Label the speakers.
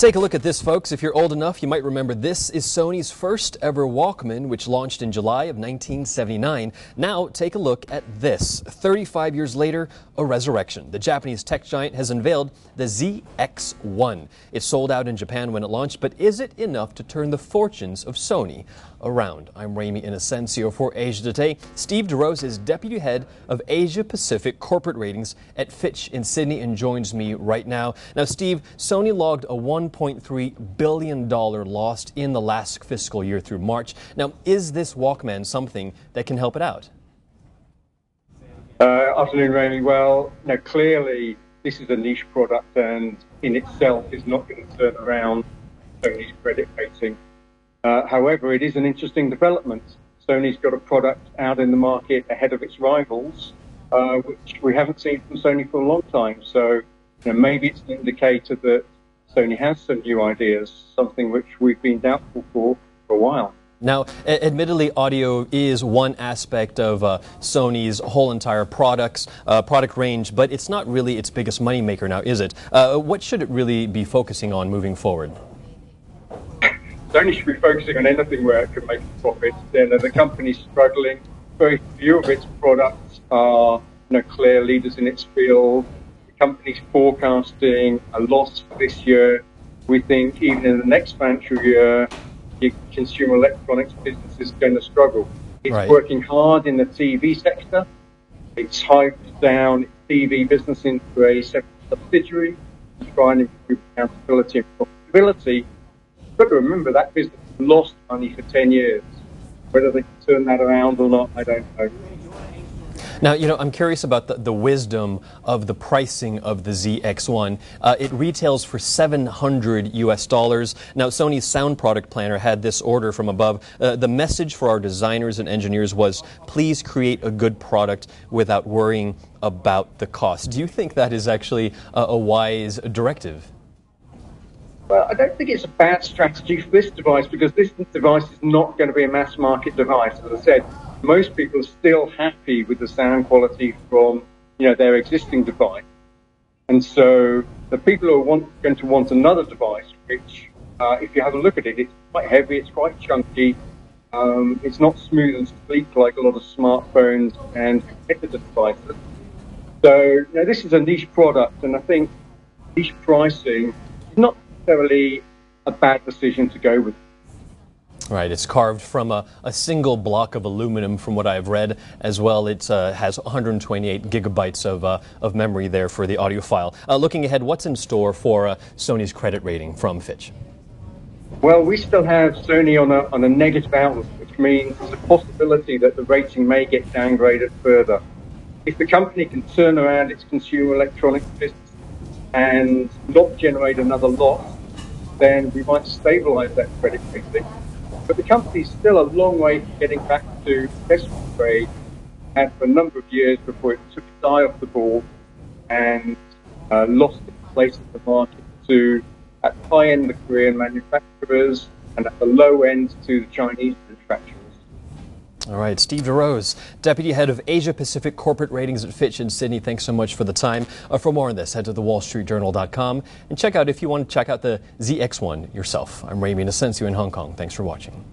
Speaker 1: Take a look at this, folks. If you're old enough, you might remember this is Sony's first ever Walkman, which launched in July of 1979. Now, take a look at this. 35 years later, a resurrection. The Japanese tech giant has unveiled the ZX1. It sold out in Japan when it launched, but is it enough to turn the fortunes of Sony around? I'm Ramy Inocencio for Asia Today. Steve DeRose is Deputy Head of Asia Pacific Corporate Ratings at Fitch in Sydney and joins me right now. Now, Steve, Sony logged a $1.3 billion loss in the last fiscal year through March. Now, is this Walkman something that can help it out?
Speaker 2: Afternoon, Ramy. Well, clearly this is a niche product and in itself is not going to turn around Sony's credit rating. However, it is an interesting development. Sony's got a product out in the market ahead of its rivals, which we haven't seen from Sony for a long time. So maybe it's an indicator that Sony has some new ideas, something which we've been doubtful for a while.
Speaker 1: Now, admittedly, audio is one aspect of Sony's whole entire product range, but it's not really its biggest moneymaker now, is it? What should it really be focusing on moving forward?
Speaker 2: Sony should be focusing on anything where it can make a profit. The company's struggling. Very few of its products are clear leaders in its field. The company's forecasting a loss for this year. We think even in the next financial year, the consumer electronics business is going to struggle. It's working hard in the TV sector. It's hived down its TV business into a separate subsidiary to try and improve accountability and profitability. You've got to remember that business lost money for 10 years. Whether they can turn that around or not, I don't know.
Speaker 1: Now, I'm curious about the wisdom of the pricing of the ZX1. It retails for $700 US. Now, Sony's sound product planner had this order from above. The message for our designers and engineers was, please create a good product without worrying about the cost. Do you think that is actually a wise directive?
Speaker 2: Well, I don't think it's a bad strategy for this device because this device is not going to be a mass market device. As I said, most people are still happy with the sound quality from their existing device. And so the people who are going to want another device, which if you have a look at it, it's quite heavy, it's quite chunky, it's not smooth and sleek like a lot of smartphones and competitor devices. So this is a niche product, and I think niche pricing is not necessarily a bad decision to go with.
Speaker 1: Right, it's carved from a single block of aluminum from what I've read as well. It has 128 gigabytes of memory there for the audio file. Looking ahead, what's in store for Sony's credit rating from Fitch?
Speaker 2: Well, we still have Sony on a negative outlook, which means there's a possibility that the rating may get downgraded further. If the company can turn around its consumer electronics business and not generate another loss, then we might stabilize that credit rating. But the company's still a long way from getting back to investment grade, and for a number of years before it took its eye off the ball and lost its place in the market to, at the high end, the Korean manufacturers, and at the low end to the Chinese manufacturers.
Speaker 1: All right, Steve DeRose, Deputy Head of Asia Pacific Corporate Ratings at Fitch in Sydney. Thanks so much for the time. For more on this, head to thewallstreetjournal.com and check out if you want to check out the ZX1 yourself. I'm Ramy Inocencio in Hong Kong. Thanks for watching.